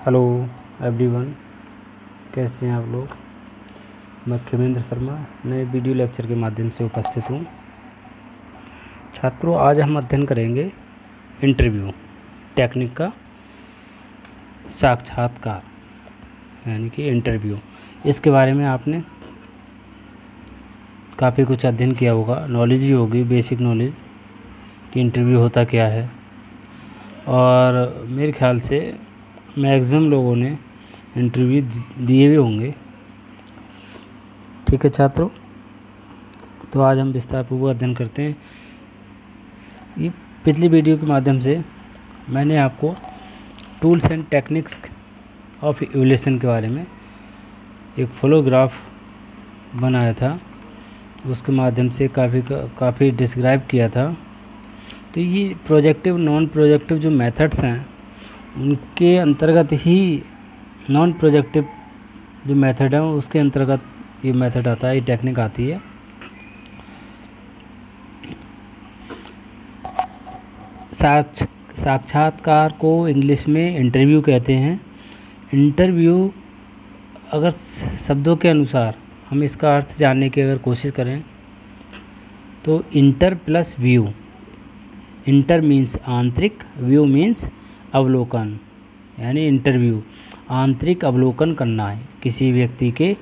Hello everyone, कैसे हैं आप लोग। मैं खेमेंद्र शर्मा नए वीडियो लेक्चर के माध्यम से उपस्थित हूँ। छात्रों, आज हम अध्ययन करेंगे इंटरव्यू टेक्निक का साक्षात्कार यानी कि इंटरव्यू। इसके बारे में आपने काफ़ी कुछ अध्ययन किया होगा, नॉलेज भी होगी, बेसिक नॉलेज कि इंटरव्यू होता क्या है। और मेरे ख्याल से मैक्सिमम लोगों ने इंटरव्यू दिए भी होंगे। ठीक है छात्रों, तो आज हम विस्तारपूर्वक अध्ययन करते हैं। ये पिछली वीडियो के माध्यम से मैंने आपको tools and techniques of evaluation के बारे में एक फ्लोग्राफ बनाया था, उसके माध्यम से काफ़ी डिस्क्राइब किया था। तो ये प्रोजेक्टिव नॉन प्रोजेक्टिव जो मेथड्स हैं उनके अंतर्गत ही नॉन प्रोजेक्टिव जो मेथड है उसके अंतर्गत ये मेथड आता है, ये टेक्निक आती है। साक्षात्कार को इंग्लिश में इंटरव्यू कहते हैं। इंटरव्यू अगर शब्दों के अनुसार हम इसका अर्थ जानने की अगर कोशिश करें तो inter plus view, inter means आंतरिक, व्यू मीन्स अवलोकन, यानी इंटरव्यू आंतरिक अवलोकन करना है, किसी व्यक्ति के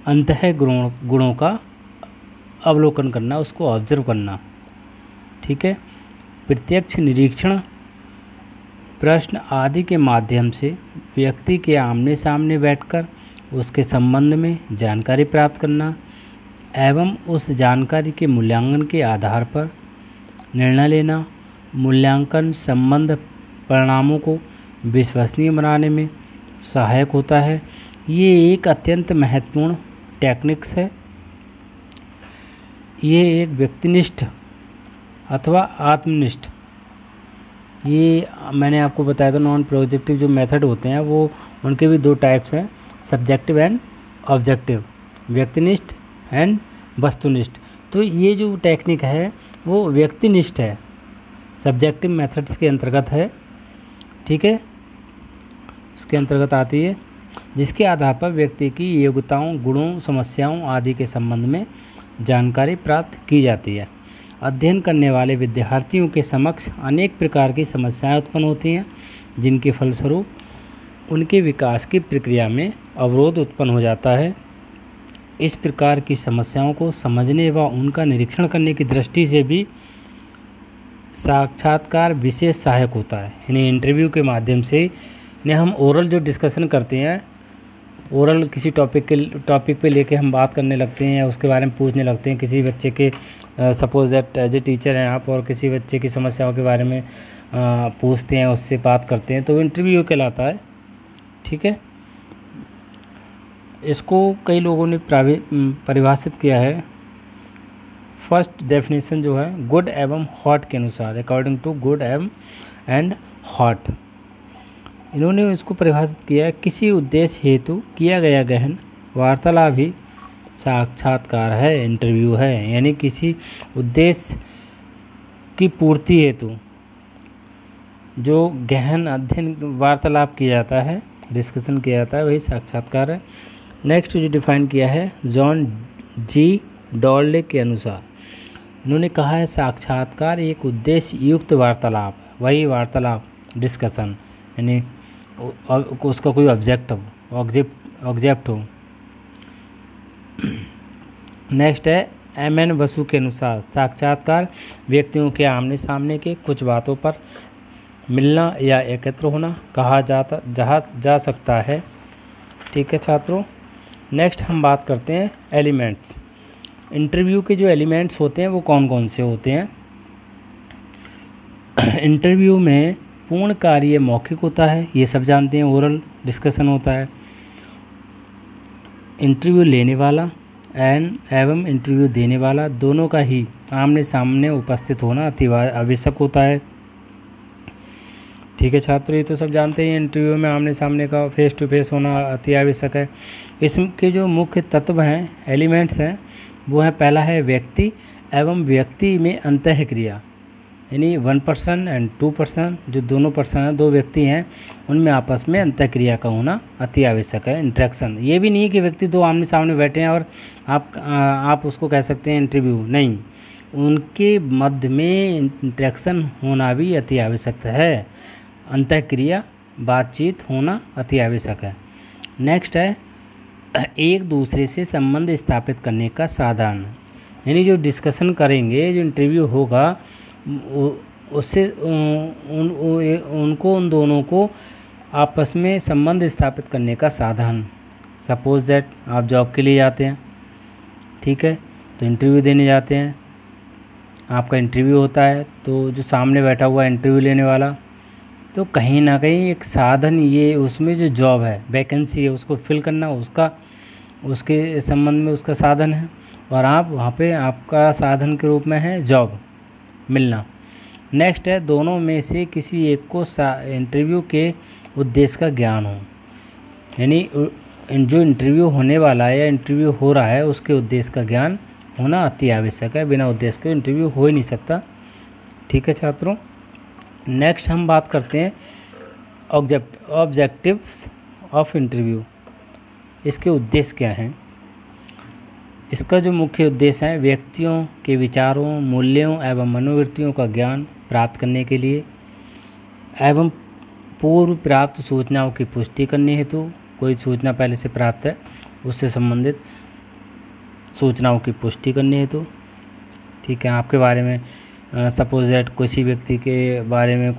अंतः गुणों का अवलोकन करना, उसको ऑब्जर्व करना। ठीक है, प्रत्यक्ष निरीक्षण, प्रश्न आदि के माध्यम से व्यक्ति के आमने सामने बैठकर उसके संबंध में जानकारी प्राप्त करना एवं उस जानकारी के मूल्यांकन के आधार पर निर्णय लेना। मूल्यांकन संबंध परिणामों को विश्वसनीय बनाने में सहायक होता है। ये एक अत्यंत महत्वपूर्ण टेक्निक्स है। ये एक व्यक्तिनिष्ठ अथवा आत्मनिष्ठ, ये मैंने आपको बताया था नॉन प्रोजेक्टिव जो मेथड होते हैं वो उनके भी दो टाइप्स हैं, सब्जेक्टिव एंड ऑब्जेक्टिव, व्यक्तिनिष्ठ एंड वस्तुनिष्ठ। तो ये जो टेक्निक है वो व्यक्तिनिष्ठ है, सब्जेक्टिव मेथड्स के अंतर्गत है। ठीक है, उसके अंतर्गत आती है, जिसके आधार पर व्यक्ति की योग्यताओं, गुणों, समस्याओं आदि के संबंध में जानकारी प्राप्त की जाती है। अध्ययन करने वाले विद्यार्थियों के समक्ष अनेक प्रकार की समस्याएं उत्पन्न होती हैं, जिनके फलस्वरूप उनके विकास की प्रक्रिया में अवरोध उत्पन्न हो जाता है। इस प्रकार की समस्याओं को समझने व उनका निरीक्षण करने की दृष्टि से भी साक्षात्कार विशेष सहायक होता है। यानी इंटरव्यू के माध्यम से हम ओरल जो डिस्कशन करते हैं, ओरल किसी टॉपिक पे लेके हम बात करने लगते हैं या उसके बारे में पूछने लगते हैं, किसी बच्चे के suppose that as a teacher हैं आप और किसी बच्चे की समस्याओं के बारे में पूछते हैं, उससे बात करते हैं, तो इंटरव्यू कहलाता है। ठीक है, इसको कई लोगों ने परिभाषित किया है। फर्स्ट डेफिनेशन जो है गुड एवं हॉट के अनुसार, according to Good and Hatt, इन्होंने इसको परिभाषित किया है, किसी उद्देश्य हेतु किया गया गहन वार्तालाप ही साक्षात्कार है, इंटरव्यू है। यानी किसी उद्देश्य की पूर्ति हेतु जो गहन अध्ययन वार्तालाप किया जाता है, डिस्कशन किया जाता है, वही साक्षात्कार है। नेक्स्ट जो डिफाइन किया है जॉन जी डॉल्डे के अनुसार, इन्होंने कहा है साक्षात्कार एक उद्देश्य युक्त वार्तालाप, वही वार्तालाप, डिस्कशन, यानी उसका कोई ऑब्जेक्ट हो। नेक्स्ट है एम.एन. बसु के अनुसार साक्षात्कार व्यक्तियों के आमने सामने के कुछ बातों पर मिलना या एकत्र होना कहा जा सकता है। ठीक है छात्रों, नेक्स्ट हम बात करते हैं एलिमेंट्स। इंटरव्यू के जो एलिमेंट्स होते हैं वो कौन कौन से होते हैं। इंटरव्यू में पूर्ण कार्य मौखिक होता है, ये सब जानते हैं, ओरल डिस्कशन होता है। इंटरव्यू लेने वाला एवं इंटरव्यू देने वाला दोनों का ही आमने सामने उपस्थित होना अति आवश्यक होता है। ठीक है छात्रों, ये तो सब जानते हैं, इंटरव्यू में आमने सामने का फेस टू फेस होना अति आवश्यक है। इसके जो मुख्य तत्व हैं, एलिमेंट्स हैं, वो है, पहला है व्यक्ति एवं व्यक्ति में अंतःक्रिया, यानी 1 पर्सन एंड 2 पर्सन, जो दोनों पर्सन हैं, दो व्यक्ति हैं, उनमें आपस में अंतःक्रिया का होना अति आवश्यक है। इंटरेक्शन, ये भी नहीं कि व्यक्ति दो आमने सामने बैठे हैं और आप उसको कह सकते हैं इंटरव्यू, नहीं, उनके मध्य में इंटरेक्शन होना भी अति आवश्यक है। अंतःक्रिया बातचीत होना अति आवश्यक है। नेक्स्ट है एक दूसरे से संबंध स्थापित करने का साधन, यानी जो डिस्कशन करेंगे, जो इंटरव्यू होगा, उससे उन दोनों को आपस में संबंध स्थापित करने का साधन। सपोज दैट आप जॉब के लिए जाते हैं, ठीक है, तो इंटरव्यू देने जाते हैं, आपका इंटरव्यू होता है, तो जो सामने बैठा हुआ इंटरव्यू लेने वाला, तो कहीं ना कहीं एक साधन, ये उसमें जो जॉब है, वैकेंसी है, उसको फिल करना, उसके संबंध में उसका साधन है, और आप वहाँ पे आपका साधन के रूप में है जॉब मिलना। नेक्स्ट है दोनों में से किसी एक को इंटरव्यू के उद्देश्य का ज्ञान हो, यानी जो इंटरव्यू होने वाला है या इंटरव्यू हो रहा है उसके उद्देश्य का ज्ञान होना अति आवश्यक है। बिना उद्देश्य के इंटरव्यू हो ही नहीं सकता। ठीक है छात्रों, नेक्स्ट हम बात करते हैं ऑब्जेक्टिव्स ऑफ इंटरव्यू। इसके उद्देश्य क्या हैं? इसका जो मुख्य उद्देश्य है व्यक्तियों के विचारों, मूल्यों एवं मनोवृत्तियों का ज्ञान प्राप्त करने के लिए एवं पूर्व प्राप्त सूचनाओं की पुष्टि करने हेतु, कोई सूचना पहले से प्राप्त है उससे संबंधित सूचनाओं की पुष्टि करने हेतु, ठीक है, आपके बारे में सपोज दैट किसी व्यक्ति के बारे में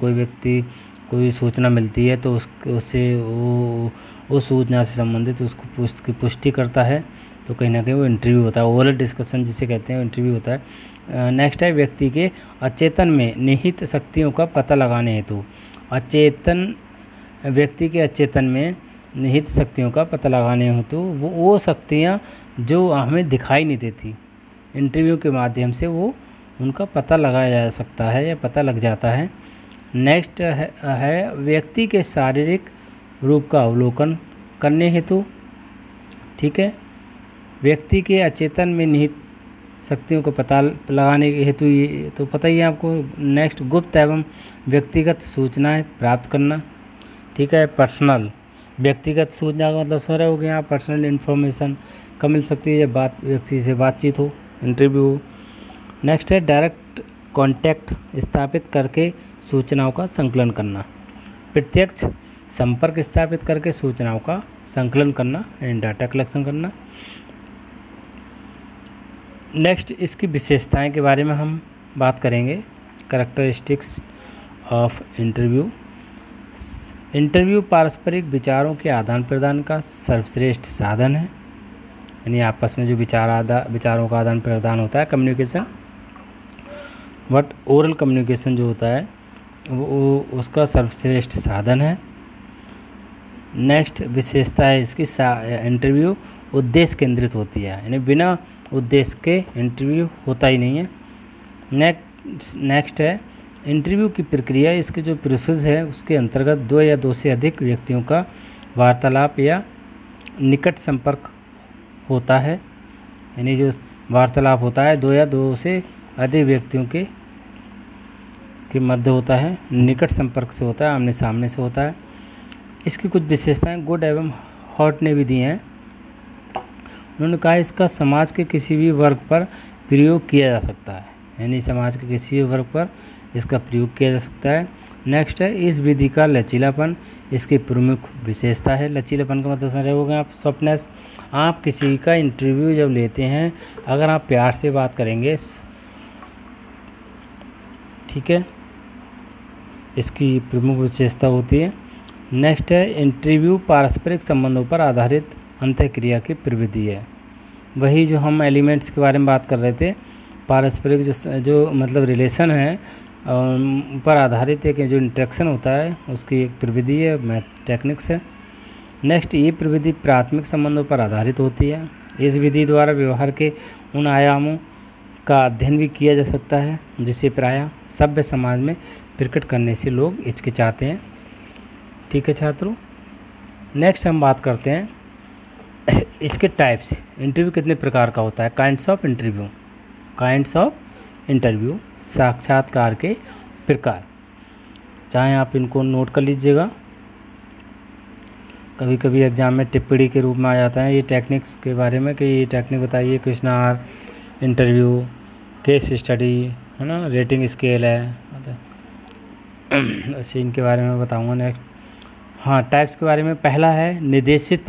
कोई सूचना मिलती है, तो उससे वो उस सूचना से संबंधित उसकी पुष्टि करता है, तो कहीं ना कहीं वो इंटरव्यू होता है। ओरल डिस्कशन जिसे कहते हैं, इंटरव्यू होता है। नेक्स्ट है व्यक्ति के अचेतन में निहित शक्तियों का पता लगाने हेतु। व्यक्ति के अचेतन में निहित शक्तियों का पता लगाने हेतु वो शक्तियाँ जो हमें दिखाई नहीं देती, इंटरव्यू के माध्यम से वो उनका पता लगाया जा सकता है या पता लग जाता है। नेक्स्ट है व्यक्ति के शारीरिक रूप का अवलोकन करने हेतु, ठीक है, व्यक्ति के अचेतन में निहित शक्तियों को पता लगाने के हेतु, ये तो पता ही है आपको। नेक्स्ट गुप्त एवं व्यक्तिगत सूचनाएं प्राप्त करना, ठीक है, पर्सनल, व्यक्तिगत सूचना का मतलब सर हो गया पर्सनल इन्फॉर्मेशन कब मिल सकती है, जब व्यक्ति से बातचीत हो, इंटरव्यू हो। नेक्स्ट है डायरेक्ट कांटेक्ट स्थापित करके सूचनाओं का संकलन करना, प्रत्यक्ष संपर्क स्थापित करके सूचनाओं का संकलन करना एंड डाटा कलेक्शन करना। नेक्स्ट इसकी विशेषताएं के बारे में हम बात करेंगे। Characteristics of interview. इंटरव्यू पारस्परिक विचारों के आदान प्रदान का सर्वश्रेष्ठ साधन है, यानी आपस में जो विचारों का आदान प्रदान होता है, कम्युनिकेशन, बट ओरल कम्युनिकेशन जो होता है वो उसका सर्वश्रेष्ठ साधन है। नेक्स्ट विशेषता है इसकी इंटरव्यू उद्देश्य केंद्रित होती है, यानी बिना उद्देश्य के इंटरव्यू होता ही नहीं है। नेक्स्ट है इंटरव्यू की प्रक्रिया, इसके जो प्रोसेस है उसके अंतर्गत दो या दो से अधिक व्यक्तियों का वार्तालाप या निकट संपर्क होता है, यानी जो वार्तालाप होता है दो या दो से अधिक व्यक्तियों के मध्य होता है, निकट संपर्क से होता है, आमने सामने से होता है। इसकी कुछ विशेषताएं गुड एवं हॉट ने भी दी हैं। उन्होंने कहा इसका समाज के किसी भी वर्ग पर प्रयोग किया जा सकता है, यानी समाज के किसी भी वर्ग पर इसका प्रयोग किया जा सकता है। नेक्स्ट है इस विधि का लचीलापन इसकी प्रमुख विशेषता है। लचीलापन का मतलब समझ रहे आप, सॉफ्टनेस। आप किसी का इंटरव्यू जब लेते हैं, अगर आप प्यार से बात करेंगे, ठीक है, इसकी प्रमुख विशेषता होती है। नेक्स्ट है इंटरव्यू पारस्परिक संबंधों पर आधारित अंतःक्रिया की प्रविधि है। वही जो हम एलिमेंट्स के बारे में बात कर रहे थे, पारस्परिक जो मतलब रिलेशन है पर आधारित एक जो इंटरेक्शन होता है उसकी एक प्रविधि है, टेक्निक्स है। नेक्स्ट ये प्रविधि प्राथमिक संबंधों पर आधारित होती है। इस विधि द्वारा व्यवहार के उन आयामों का अध्ययन भी किया जा सकता है जिसे प्रायः सभ्य समाज में प्रकट करने से लोग हिचकिचाते हैं। ठीक है छात्रों, नेक्स्ट हम बात करते हैं इसके टाइप्स। इंटरव्यू कितने प्रकार का होता है? Kinds of interview. साक्षात्कार के प्रकार, चाहे आप इनको नोट कर लीजिएगा, कभी कभी एग्ज़ाम में टिप्पणी के रूप में आ जाता है ये टेक्निक्स के बारे में कि ये टेक्निक बताइए, क्वेश्चन, इंटरव्यू, केस स्टडी, है ना, रेटिंग स्केल है, ऐसे इनके बारे में बताऊंगा नेक्स्ट। हाँ, टाइप्स के बारे में पहला है निर्देशित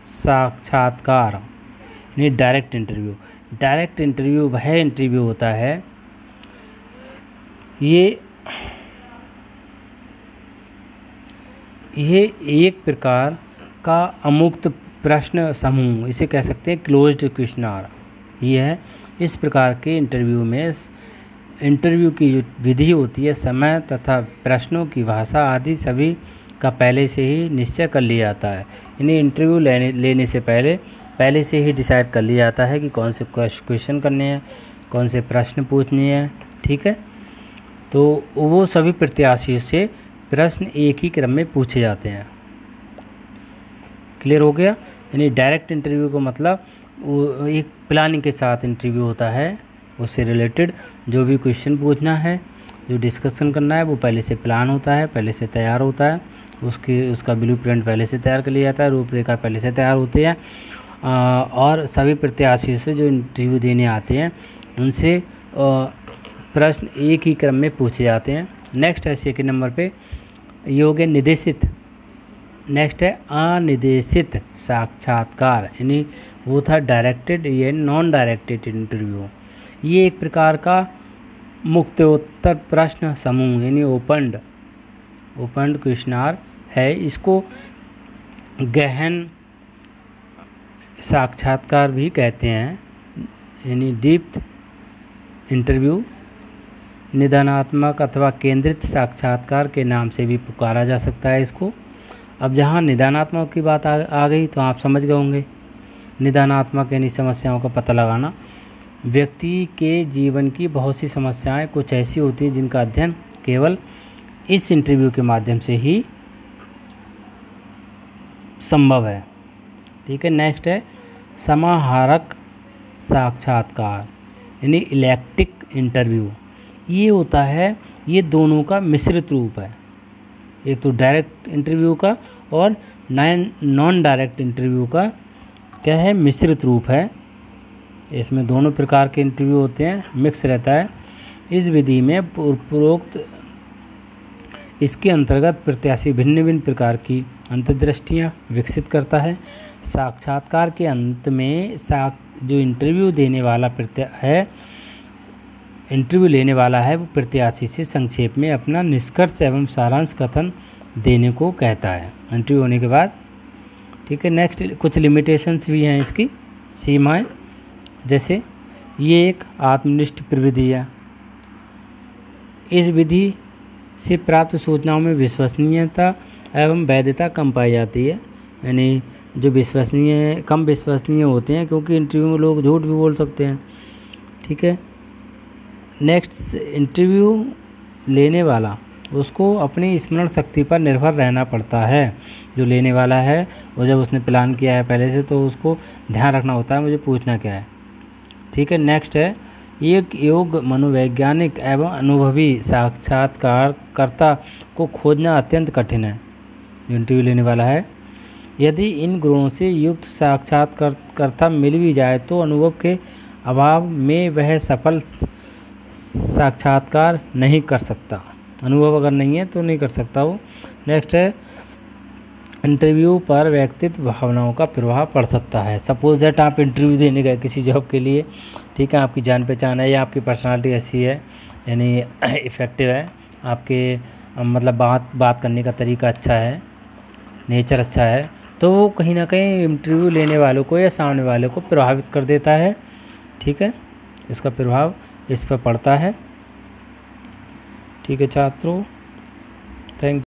साक्षात्कार, यानी डायरेक्ट इंटरव्यू। डायरेक्ट इंटरव्यू वह इंटरव्यू होता है, ये एक प्रकार का अमुक्त प्रश्न समूह, इसे कह सकते हैं क्लोज्ड क्वेश्चनर। ये है इस प्रकार के इंटरव्यू में इंटरव्यू की जो विधि होती है, समय तथा प्रश्नों की भाषा आदि सभी का पहले से ही निश्चय कर लिया जाता है। यानी इंटरव्यू लेने से पहले से ही डिसाइड कर लिया जाता है कि कौन से क्वेश्चन करने हैं, कौन से प्रश्न पूछने हैं। ठीक है, तो वो सभी प्रत्याशियों से प्रश्न एक ही क्रम में पूछे जाते हैं। क्लियर हो गया? यानी डायरेक्ट इंटरव्यू को मतलब वो एक प्लानिंग के साथ इंटरव्यू होता है, उससे रिलेटेड जो भी क्वेश्चन पूछना है, जो डिस्कशन करना है, वो पहले से प्लान होता है, पहले से तैयार होता है, उसका ब्लूप्रिंट पहले से तैयार कर लिया जाता है, रूपरेखा पहले से तैयार होती है, और सभी प्रत्याशियों से जो इंटरव्यू देने आते हैं उनसे प्रश्न एक ही क्रम में पूछे जाते हैं। नेक्स्ट है सेकंड नंबर पे, ये हो गया निर्देशित। नेक्स्ट है अनिर्देशित साक्षात्कार, यानी वो था डायरेक्टेड, ये नॉन डायरेक्टेड इंटरव्यू। ये एक प्रकार का मुक्तोत्तर प्रश्न समूह, यानी ओपन्ड क्वेश्चनर है। इसको गहन साक्षात्कार भी कहते हैं, यानी डीप इंटरव्यू, निदानात्मक अथवा केंद्रित साक्षात्कार के नाम से भी पुकारा जा सकता है इसको। अब जहाँ निदानात्मक की बात आ गई तो आप समझ गए होंगे। निदानात्मक यानी समस्याओं का पता लगाना। व्यक्ति के जीवन की बहुत सी समस्याएं कुछ ऐसी होती हैं जिनका अध्ययन केवल इस इंटरव्यू के माध्यम से ही संभव है। ठीक है, नेक्स्ट है समाहारक साक्षात्कार, यानी इलेक्टिक इंटरव्यू। ये होता है, ये दोनों का मिश्रित रूप है, एक तो डायरेक्ट इंटरव्यू का और नॉन डायरेक्ट इंटरव्यू का क्या है, मिश्रित रूप है। इसमें दोनों प्रकार के इंटरव्यू होते हैं, मिक्स रहता है। इस विधि में पूर्वोक्त इसके अंतर्गत प्रत्याशी भिन्न भिन्न प्रकार की अंतर्दृष्टियाँ विकसित करता है। साक्षात्कार के अंत में जो इंटरव्यू लेने वाला है वो प्रत्याशी से संक्षेप में अपना निष्कर्ष एवं सारांश कथन देने को कहता है इंटरव्यू होने के बाद। ठीक है, नेक्स्ट कुछ लिमिटेशंस भी हैं इसकी, सीमाएं। जैसे ये एक आत्मनिष्ठ प्रविधि है, इस विधि से प्राप्त सूचनाओं में विश्वसनीयता एवं वैधता कम पाई जाती है। यानी जो कम विश्वसनीय होते हैं, क्योंकि इंटरव्यू में लोग झूठ भी बोल सकते हैं। ठीक है, नेक्स्ट इंटरव्यू लेने वाला उसको अपनी स्मरण शक्ति पर निर्भर रहना पड़ता है। जो लेने वाला है वो जब उसने प्लान किया है पहले से, तो उसको ध्यान रखना होता है मुझे पूछना क्या है। ठीक है, नेक्स्ट है एक योग मनोवैज्ञानिक एवं अनुभवी साक्षात्कारकर्ता को खोजना अत्यंत कठिन है जो इंटरव्यू लेने वाला है। यदि इन गुणों से युक्त साक्षात्कारकर्ता मिल भी जाए तो अनुभव के अभाव में वह सफल साक्षात्कार नहीं कर सकता। अनुभव अगर नहीं है तो नहीं कर सकता वो। नेक्स्ट है इंटरव्यू पर व्यक्तित्व भावनाओं का प्रभाव पड़ सकता है। सपोज दैट आप इंटरव्यू देने गए किसी जॉब के लिए, ठीक है, आपकी जान पहचान है या आपकी पर्सनालिटी ऐसी है, यानी इफ़ेक्टिव है, आपके मतलब बात करने का तरीका अच्छा है, नेचर अच्छा है, तो वो कहीं ना कहीं इंटरव्यू लेने वालों को या सामने वाले को प्रभावित कर देता है। ठीक है, इसका प्रभाव इस पर पड़ता है। ठीक है छात्रों, थैंक